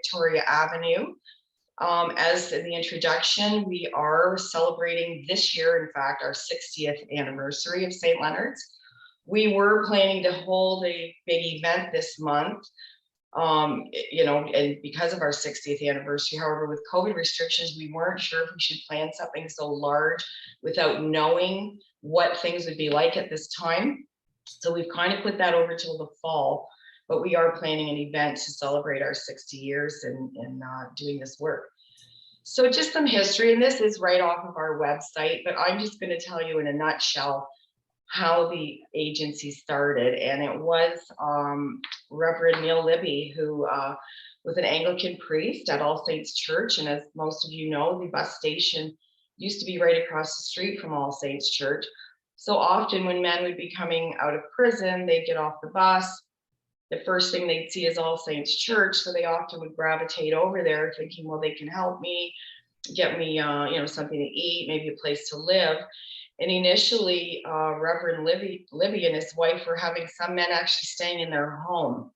Victoria Avenue. As in the introduction, we are celebrating this year, in fact, our 60th anniversary of St. Leonard's. We were planning to hold a big event this month, and because of our 60th anniversary. However, with COVID restrictions, we weren't sure if we should plan something so large without knowing what things would be like at this time. So we've kind of put that over till the fall, but we are planning an event to celebrate our 60 years in doing this work. So just some history, and this is right off of our website, but I'm just going to tell you in a nutshell how the agency started. And it was Reverend Neil Libby, who was an Anglican priest at All Saints Church. And as most of you know, the bus station used to be right across the street from All Saints Church. So often when men would be coming out of prison, they'd get off the bus. The first thing they'd see is All Saints Church. So they often would gravitate over there thinking, well, they can help me, get me something to eat, maybe a place to live. And initially, Reverend Libby and his wife were having some men actually staying in their home.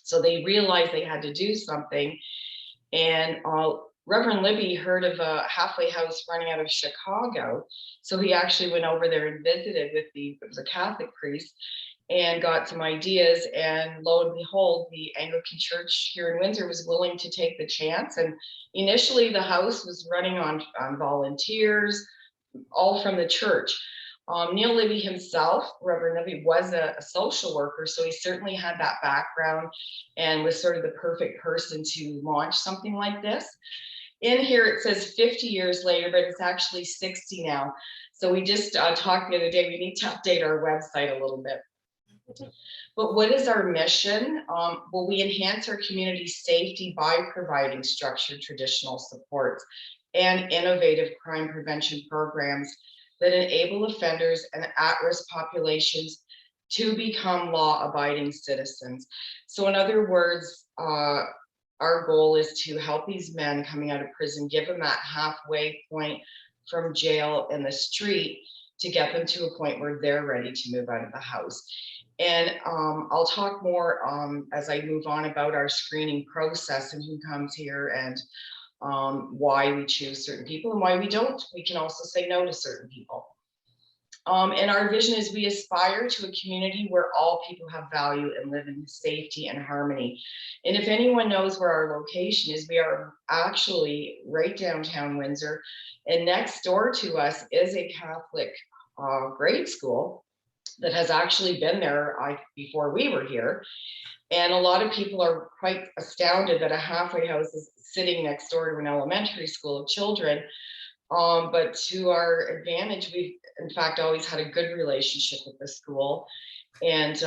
So they realized they had to do something. And Reverend Libby heard of a halfway house running out of Chicago. So he actually went over there and visited with it was a Catholic priest, and got some ideas. And lo and behold, the Anglican Church here in Windsor was willing to take the chance. And initially the house was running on volunteers, all from the church. Neil Libby himself, Reverend Libby, was a social worker, so he certainly had that background and was sort of the perfect person to launch something like this. In here it says 50 years later, but it's actually 60 now. So we just talked the other day, we need to update our website a little bit. But what is our mission? Well, we enhance our community safety by providing structured traditional supports and innovative crime prevention programs that enable offenders and at-risk populations to become law-abiding citizens. So in other words, our goal is to help these men coming out of prison, give them that halfway point from jail and the street to get them to a point where they're ready to move out of the house. And I'll talk more as I move on about our screening process and who comes here and why we choose certain people and why we don't. We can also say no to certain people. And our vision is we aspire to a community where all people have value and live in safety and harmony. And if anyone knows where our location is, we are actually right downtown Windsor, and next door to us is a Catholic grade school that has actually been there before we were here. And a lot of people are quite astounded that a halfway house is sitting next door to an elementary school of children. But to our advantage, we've in fact always had a good relationship with the school. And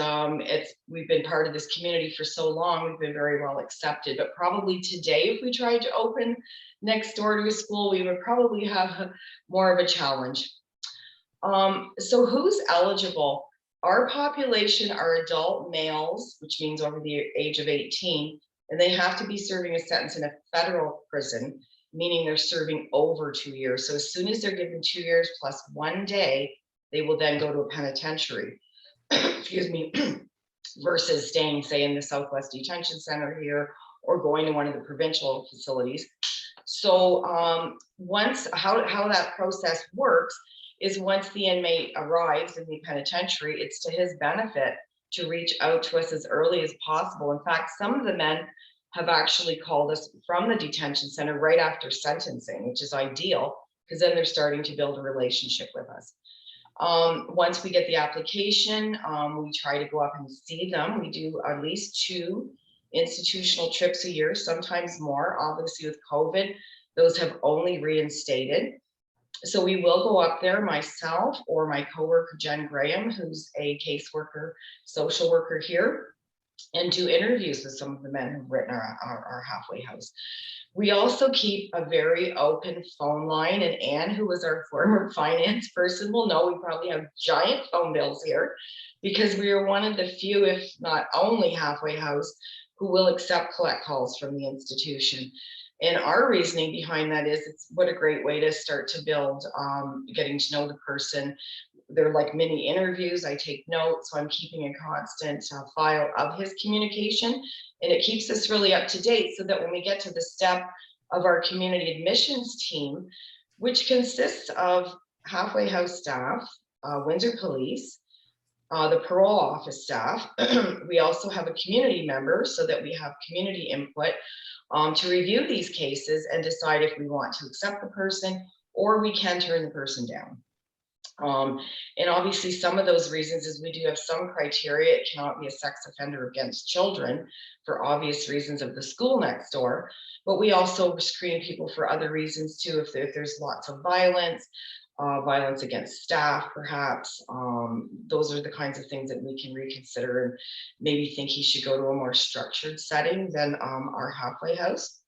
we've been part of this community for so long, we've been very well accepted. But probably today, if we tried to open next door to a school, we would probably have more of a challenge. So who's eligible? Our population are adult males, which means over the age of 18, and they have to be serving a sentence in a federal prison, meaning they're serving over 2 years. So as soon as they're given 2 years plus 1 day, they will then go to a penitentiary, excuse me, versus staying, say, in the Southwest Detention Center here or going to one of the provincial facilities. So how that process works is once the inmate arrives in the penitentiary, it's to his benefit to reach out to us as early as possible. In fact, some of the men have actually called us from the detention center right after sentencing, which is ideal because then they're starting to build a relationship with us. Once we get the application, we try to go up and see them. We do at least 2 institutional trips a year, sometimes more. Obviously with COVID, those have only reinstated. So we will go up there, myself or my coworker, Jen Graham, who's a caseworker, social worker here, and do interviews with some of the men who've written our halfway house. We also keep a very open phone line, and Anne, who was our former finance person, will know we probably have giant phone bills here because we are one of the few, if not only halfway house, who will accept collect calls from the institution. And our reasoning behind that is it's what a great way to start to build getting to know the person. they're like mini interviews. I take notes, so I'm keeping a constant file of his communication, and it keeps us really up to date so that when we get to the step of our community admissions team, which consists of halfway house staff, Windsor Police, the parole office staff. We also have a community member so that we have community input to review these cases and decide if we want to accept the person or we can turn the person down. And obviously some of those reasons is we do have some criteria. It cannot be a sex offender against children for obvious reasons of the school next door, but we also screen people for other reasons too. If there's lots of violence, violence against staff, perhaps, those are the kinds of things that we can reconsider and maybe think he should go to a more structured setting than our halfway house.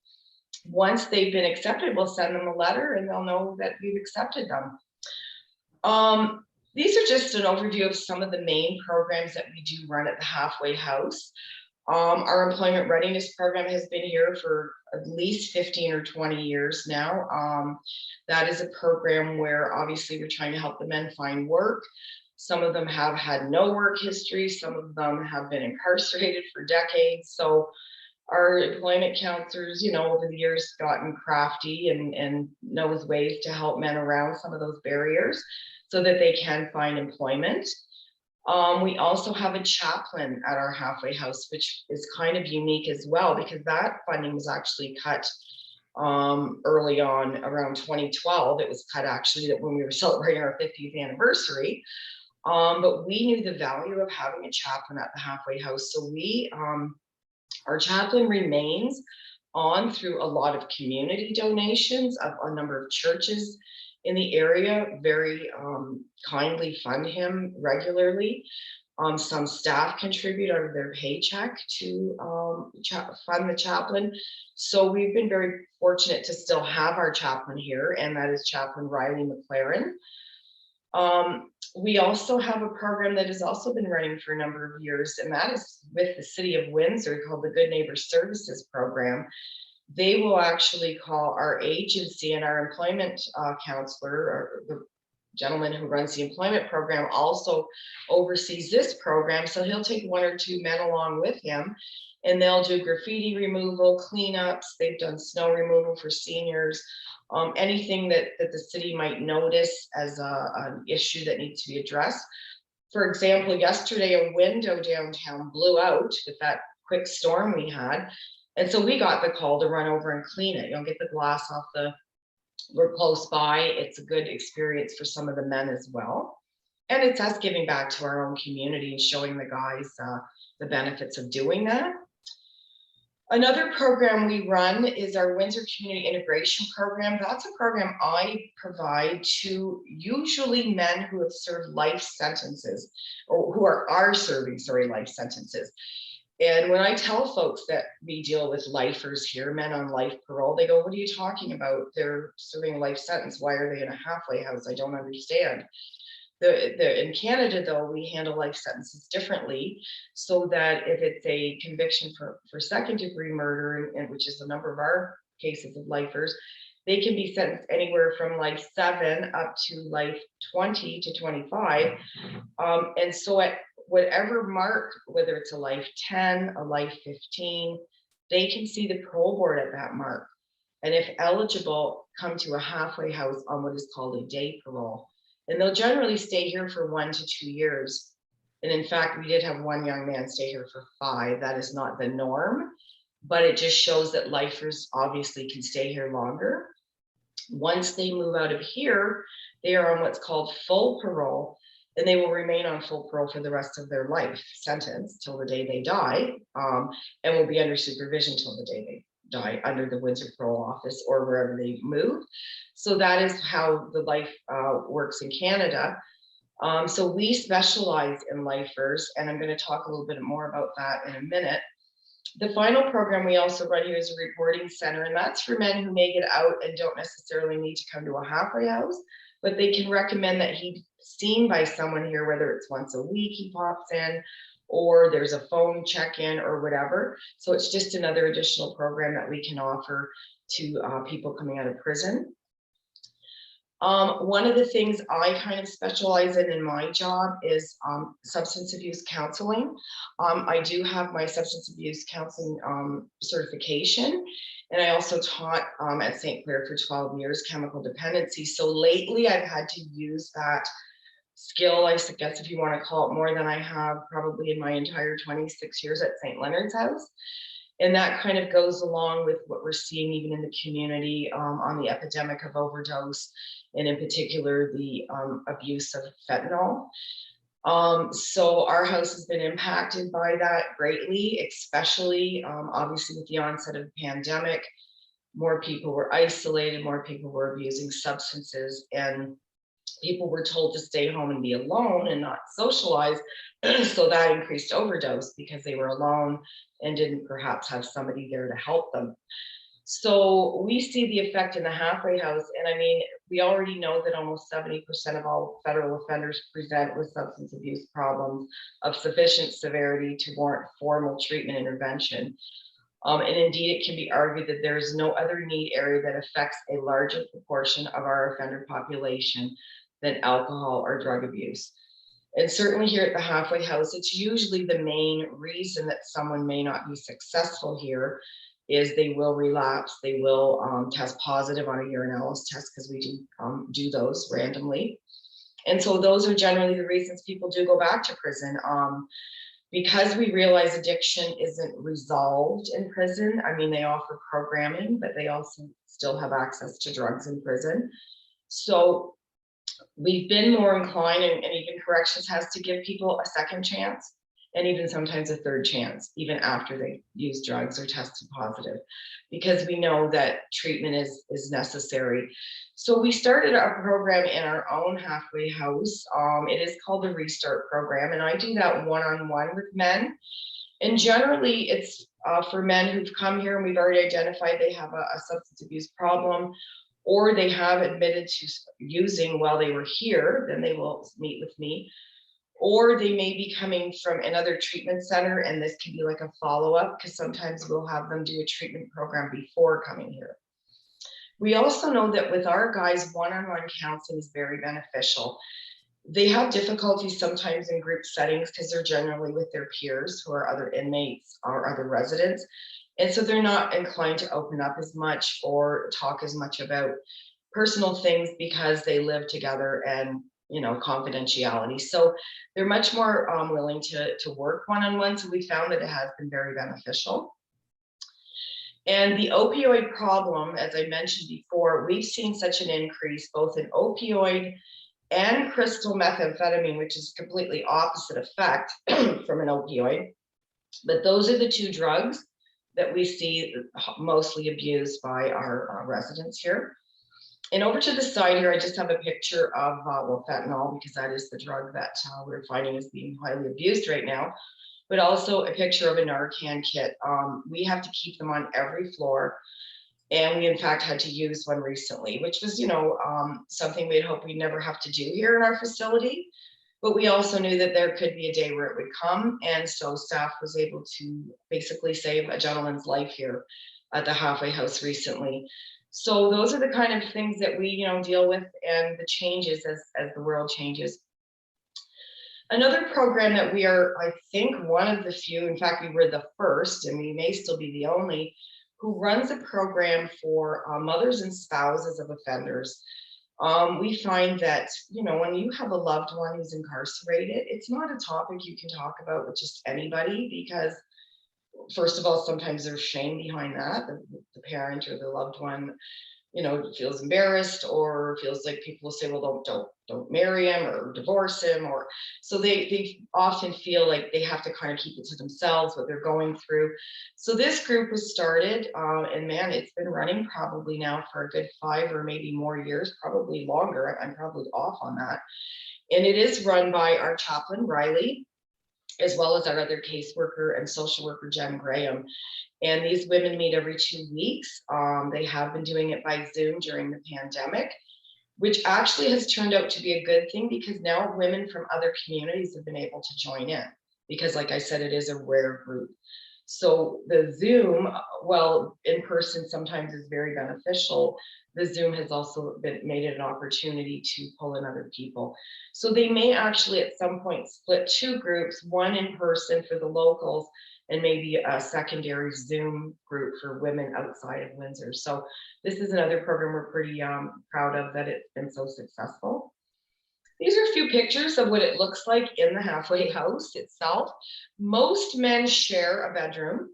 Once they've been accepted, we'll send them a letter and they'll know that we've accepted them. These are just an overview of some of the main programs that we do run at the halfway house. Our employment readiness program has been here for at least 15 or 20 years now. That is a program where obviously we're trying to help the men find work. Some of them have had no work history. Some of them have been incarcerated for decades. So our employment counselors, you know, over the years gotten crafty and knows ways to help men around some of those barriers so that they can find employment. We also have a chaplain at our halfway house, which is kind of unique as well, because that funding was actually cut early on around 2012. It was cut actually that when we were celebrating our 50th anniversary. But we knew the value of having a chaplain at the halfway house. So we, our chaplain remains on through a lot of community donations of a number of churches in the area very kindly fund him regularly. Some staff contribute out of their paycheck to fund the chaplain. So we've been very fortunate to still have our chaplain here, and that is Chaplain Riley McLaren. We also have a program that has also been running for a number of years, and that is with the City of Windsor called the Good Neighbor Services Program. They will actually call our agency, and our employment counselor, or the gentleman who runs the employment program, also oversees this program. So he'll take one or two men along with him, and they'll do graffiti removal, cleanups. They've done snow removal for seniors, anything that the city might notice as an issue that needs to be addressed. For example, yesterday a window downtown blew out with that quick storm we had. And so we got the call to run over and clean it, you know, get the glass off we're close by. It's a good experience for some of the men as well. And it's us giving back to our own community and showing the guys the benefits of doing that. Another program we run is our Windsor Community Integration Program. That's a program I provide to usually men who have served life sentences, or who are serving, life sentences. And when I tell folks that we deal with lifers here, men on life parole, they go, "What are you talking about? They're serving a life sentence. Why are they in a halfway house? I don't understand." In Canada, though, we handle life sentences differently, so that if it's a conviction for second-degree murder, and which is a number of our cases of lifers, they can be sentenced anywhere from life 7 up to life 20 to 25. And so at whatever mark, whether it's a life 10, a life 15, they can see the parole board at that mark. And if eligible, come to a halfway house on what is called a day parole. And they'll generally stay here for 1 to 2 years. And in fact, we did have one young man stay here for 5. That is not the norm, but it just shows that lifers obviously can stay here longer. Once they move out of here, they are on what's called full parole, and they will remain on full parole for the rest of their life sentence till the day they die, and will be under supervision till the day they die under the Windsor Parole Office or wherever they move. So that is how the life works in Canada. So we specialize in lifers, and I'm going to talk a little bit more about that in a minute. The final program we also run here is a reporting center, and that's for men who may get out and don't necessarily need to come to a halfway house, but they can recommend that he's seen by someone here, whether it's once a week he pops in, or there's a phone check-in or whatever. So it's just another additional program that we can offer to people coming out of prison. One of the things I kind of specialize in my job is substance abuse counseling. I do have my substance abuse counseling certification, and I also taught at St. Clair for 12 years chemical dependency. So lately I've had to use that skill, I guess if you want to call it, more than I have probably in my entire 26 years at St. Leonard's House. And that kind of goes along with what we're seeing even in the community on the epidemic of overdose, and in particular, the abuse of fentanyl. So our house has been impacted by that greatly, especially obviously with the onset of the pandemic. More people were isolated, more people were abusing substances, and people were told to stay home and be alone and not socialize. So that increased overdose because they were alone and didn't perhaps have somebody there to help them. So we see the effect in the halfway house. And I mean, we already know that almost 70% of all federal offenders present with substance abuse problems of sufficient severity to warrant formal treatment intervention. And indeed, it can be argued that there is no other need area that affects a larger proportion of our offender population than alcohol or drug abuse. And certainly here at the halfway house, it's usually the main reason that someone may not be successful here is they will relapse, they will test positive on a urinalysis test, because we do those randomly. And so those are generally the reasons people do go back to prison. Because we realize addiction isn't resolved in prison. I mean, they offer programming, but they also still have access to drugs in prison. So we've been more inclined, and even corrections has to give people a second chance, and even sometimes a third chance, even after they use drugs or tested positive, because we know that treatment is necessary. So we started a program in our own halfway house. It is called the Restart program, and I do that one-on-one with men. And generally it's for men who've come here and we've already identified they have a substance abuse problem, or they have admitted to using while they were here, then they will meet with me. Or they may be coming from another treatment center, and this can be like a follow-up, because sometimes we'll have them do a treatment program before coming here. We also know that with our guys, one-on-one counseling is very beneficial. They have difficulties sometimes in group settings because they're generally with their peers who are other inmates or other residents. And so they're not inclined to open up as much or talk as much about personal things because they live together and, you know, confidentiality. So they're much more willing to work one-on-one. So we found that it has been very beneficial. And the opioid problem, as I mentioned before, we've seen such an increase both in opioid and crystal methamphetamine, which is completely opposite effect from an opioid. But those are the two drugs that we see mostly abused by our residents here. And over to the side here, I just have a picture of well, fentanyl, because that is the drug that we're finding is being highly abused right now, but also a picture of a Narcan kit. We have to keep them on every floor. And we in fact had to use one recently, which was, you know, something we'd hope we'd never have to do here in our facility. But we also knew that there could be a day where it would come. And so staff was able to basically save a gentleman's life here at the halfway house recently. So those are the kind of things that we, you know, deal with, and the changes as the world changes. Another program that we are, I think, one of the few, in fact, we were the first, and we may still be the only, who runs a program for mothers and spouses of offenders. We find that, you know, when you have a loved one who's incarcerated, it's not a topic you can talk about with just anybody, because first of all, sometimes there's shame behind that. The parent or the loved one, you know, feels embarrassed or feels like people will say, well, don't marry him or divorce him, or so they often feel like they have to kind of keep it to themselves what they're going through. So this group was started, and man, it's been running probably now for a good 5 or maybe more years, probably longer. I'm probably off on that. And it is run by our chaplain, Riley, as well as our other caseworker and social worker, Jen Graham. And these women meet every 2 weeks. They have been doing it by Zoom during the pandemic, which actually has turned out to be a good thing, because now women from other communities have been able to join in, because like I said, it is a rare group. So the Zoom, well, in person sometimes is very beneficial. The Zoom has also made it an opportunity to pull in other people. So they may actually at some point split two groups, one in person for the locals and maybe a secondary Zoom group for women outside of Windsor. So this is another program we're pretty proud of, that it's been so successful. These are a few pictures of what it looks like in the halfway house itself. Most men share a bedroom.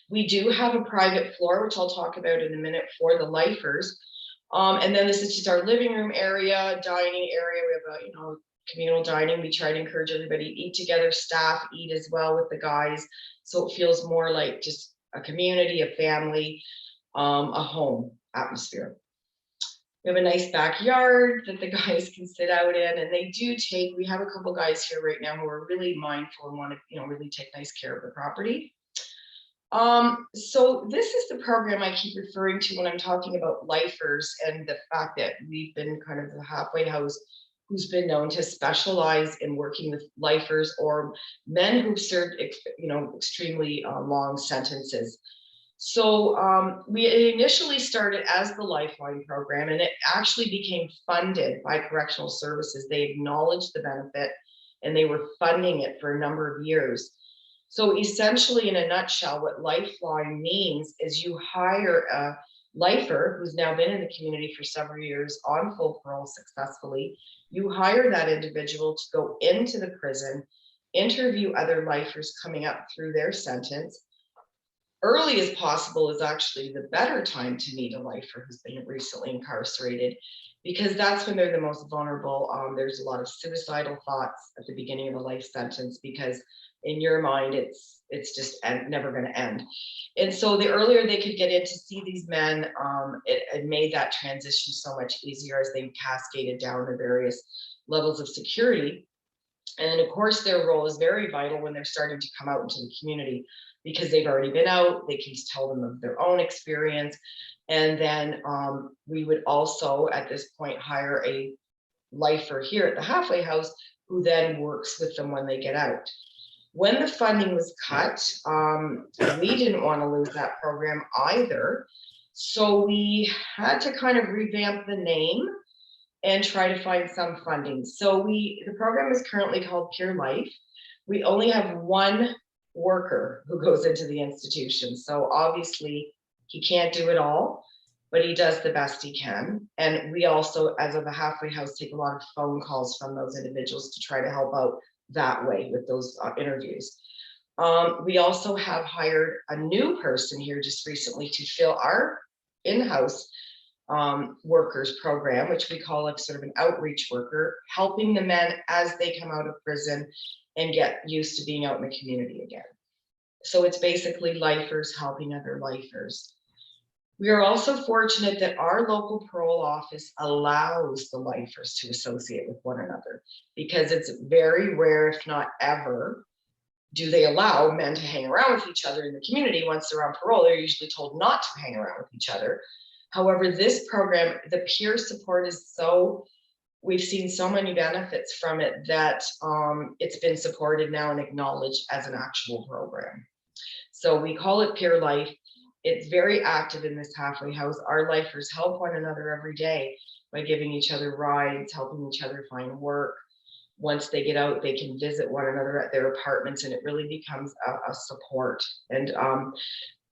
We do have a private floor, which I'll talk about in a minute, for the lifers. And then this is just our living room area, dining area. We have a, communal dining. We try to encourage everybody to eat together. Staff eat as well with the guys. So it feels more like just a community, a family, a home atmosphere. We have a nice backyard that the guys can sit out in, and they do take, we have a couple guys here right now who are really mindful and want to, really take nice care of the property. So this is the program I keep referring to when I'm talking about lifers, and the fact that we've been kind of the halfway house who's been known to specialize in working with lifers or men who've served, extremely long sentences. So we initially started as the Lifeline program, and it actually became funded by Correctional Services. They acknowledged the benefit and they were funding it for a number of years. So essentially, in a nutshell, what Lifeline means is you hire a lifer who's now been in the community for several years on full parole successfully. You hire that individual to go into the prison, interview other lifers coming up through their sentence. Early as possible is actually the better time to meet a lifer who's been recently incarcerated, because that's when they're the most vulnerable. There's a lot of suicidal thoughts at the beginning of a life sentence, because in your mind, it's just never going to end. And so the earlier they could get in to see these men, it made that transition so much easier as they cascaded down the various levels of security. And of course, their role is very vital when they're starting to come out into the community, because they've already been out, they can tell them of their own experience. And then we would also, at this point, hire a lifer here at the halfway house who then works with them when they get out. When the funding was cut, we didn't want to lose that program either. So we had to kind of revamp the name and try to find some funding. So the program is currently called Pure Life. We only have one worker who goes into the institution. So obviously he can't do it all, but he does the best he can. And we also, as of the halfway house, take a lot of phone calls from those individuals to try to help out that way with those interviews. We also have hired a new person here just recently to fill our in-house workers program, which we call a sort of an outreach worker, helping the men as they come out of prison and get used to being out in the community again. So it's basically lifers helping other lifers. We are also fortunate that our local parole office allows the lifers to associate with one another, because it's very rare, if not ever, do they allow men to hang around with each other in the community. Once they're on parole, they're usually told not to hang around with each other. However, this program, the peer support is we've seen so many benefits from it that it's been supported now and acknowledged as an actual program. So we call it Peer Life. It's very active in this halfway house. Our lifers help one another every day by giving each other rides, helping each other find work. Once they get out, they can visit one another at their apartments, and it really becomes a support. And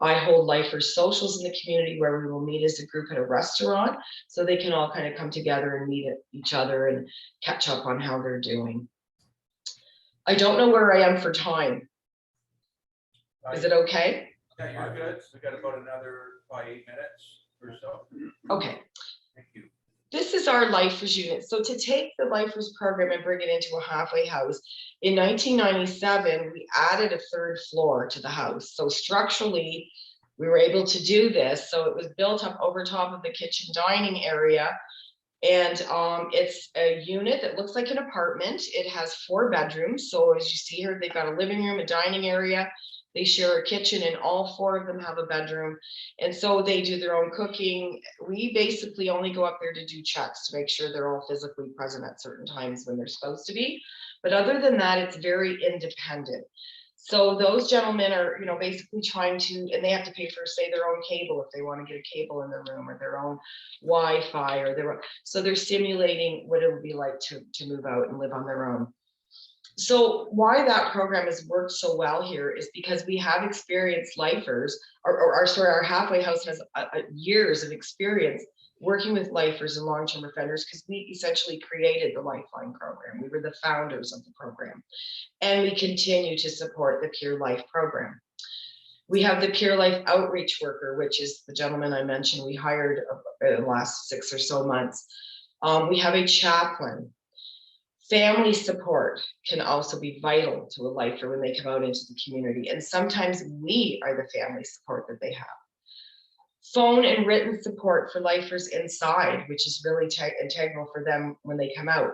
I hold lifers socials in the community where we will meet as a group at a restaurant, so they can all kind of come together and meet each other and catch up on how they're doing. I don't know where I am for time. Is it okay? Yeah, you're good. We got about another 8 minutes or so. Okay. Thank you. This is our lifers unit. So to take the lifers program and bring it into a halfway house, in 1997, we added a third floor to the house. So structurally, we were able to do this. So it was built up over top of the kitchen dining area. And it's a unit that looks like an apartment. It has 4 bedrooms. So as you see here, they've got a living room, a dining area. They share a kitchen, and all 4 of them have a bedroom. And so they do their own cooking. We basically only go up there to do checks to make sure they're all physically present at certain times when they're supposed to be. But other than that, it's very independent. So those gentlemen are, you know, basically trying to, and they have to pay for, say, their own cable if they want to get a cable in their room, or their own Wi-Fi, or their own, so they're simulating what it would be like to move out and live on their own. So why that program has worked so well here is because we have experienced lifers, our halfway house has years of experience working with lifers and long-term offenders, because we essentially created the Lifeline program. We were the founders of the program, and we continue to support the Pure Life program. We have the Pure Life outreach worker, which is the gentleman I mentioned we hired in the last 6 or so months. We have a chaplain. Family support can also be vital to a lifer when they come out into the community, and sometimes we are the family support that they have. Phone and written support for lifers inside, which is really integral for them when they come out.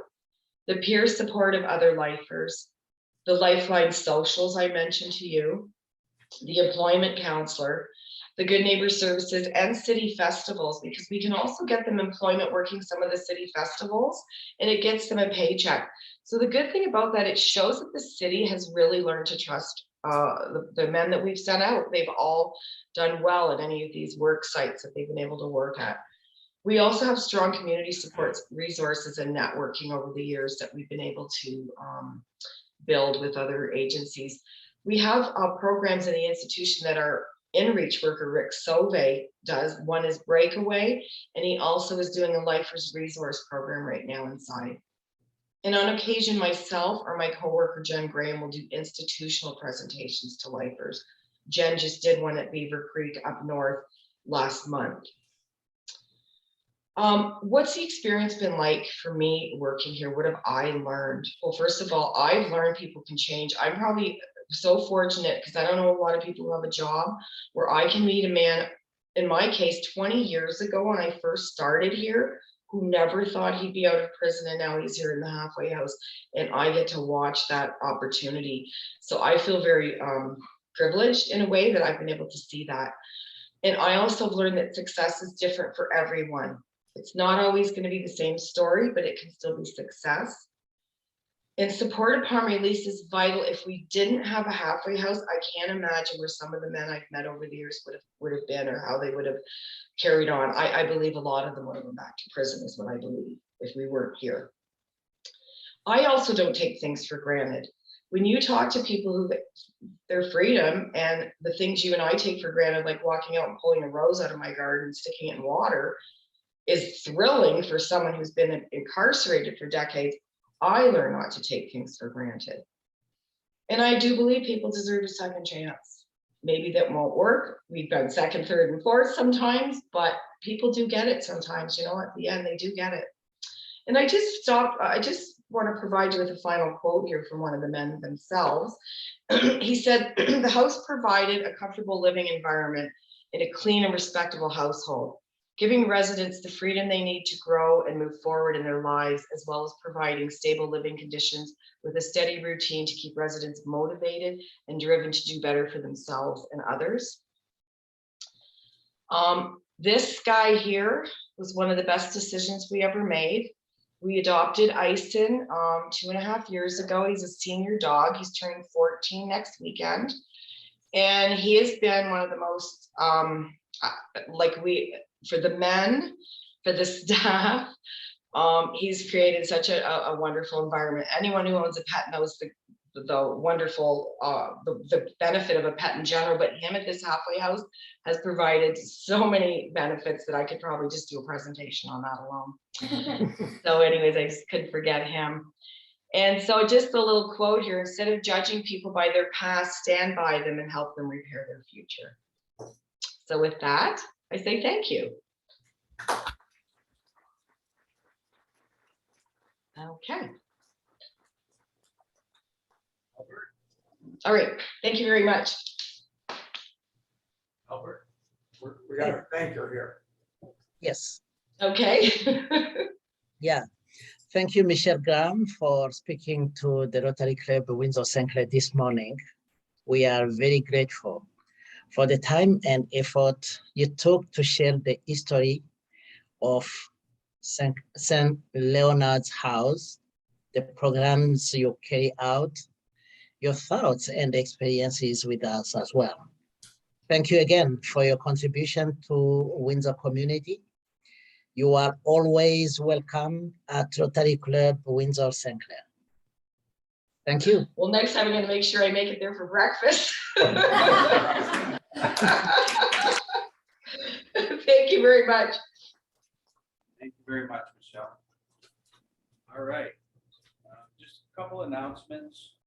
The peer support of other lifers, the Lifeline socials I mentioned to you, the employment counselor, the Good Neighbor Services, and city festivals, because we can also get them employment working some of the city festivals, and it gets them a paycheck. So the good thing about that, it shows that the city has really learned to trust the men that we've sent out. They've all done well at any of these work sites that they've been able to work at. We also have strong community supports, resources, and networking over the years that we've been able to build with other agencies. We have programs in the institution that our in-reach worker, Rick Sove, does. One is Breakaway, and he also is doing a Lifers Resource program right now inside. And on occasion, myself or my coworker, Jen Graham, will do institutional presentations to lifers. Jen just did one at Beaver Creek up north last month. What's the experience been like for me working here? What have I learned? Well, first of all, I've learned people can change. I'm probably so fortunate because I don't know a lot of people who have a job where I can meet a man, in my case, 20 years ago when I first started here, who never thought he'd be out of prison, and now he's here in the halfway house, and I get to watch that opportunity. So I feel very privileged in a way that I've been able to see that. And I also have learned that success is different for everyone. It's not always going to be the same story, but it can still be success. And support upon release is vital. If we didn't have a halfway house, I can't imagine where some of the men I've met over the years would have been, or how they would have carried on. I believe a lot of them would have gone back to prison, is what I believe, if we weren't here. I also don't take things for granted. When you talk to people who their freedom and the things you and I take for granted, like walking out and pulling a rose out of my garden and sticking it in water, is thrilling for someone who's been incarcerated for decades. I learn not to take things for granted. And I do believe people deserve a second chance. Maybe that won't work. We've done second, third, and fourth sometimes, but people do get it sometimes, you know, at the end, they do get it. And I just want to provide you with a final quote here from one of the men themselves. He said, "The house provided a comfortable living environment in a clean and respectable household, giving residents the freedom they need to grow and move forward in their lives, as well as providing stable living conditions with a steady routine to keep residents motivated and driven to do better for themselves and others." This guy here was one of the best decisions we ever made. We adopted Ison 2.5 years ago. He's a senior dog. He's turning 14 next weekend. And he has been one of the most, for the men, for the staff, he's created such a wonderful environment. Anyone who owns a pet knows the wonderful, the benefit of a pet in general, but him at this halfway house has provided so many benefits that I could probably just do a presentation on that alone. So anyways, I just couldn't forget him. And so just a little quote here: instead of judging people by their past, stand by them and help them repair their future. So with that, I say thank you. Okay. All right, thank you very much. Albert, we got a banker here. Yes. Okay. Yeah. Thank you, Michelle Graham, for speaking to the Rotary Club Windsor St. Clair this morning. We are very grateful for the time and effort you took to share the history of St. Leonard's House, the programs you carry out, your thoughts and experiences with us as well. Thank you again for your contribution to Windsor community. You are always welcome at Rotary Club Windsor St. Clair. Thank you. Well, next time I'm gonna make sure I make it there for breakfast. Thank you very much. Thank you very much, Michelle. All right, just a couple announcements.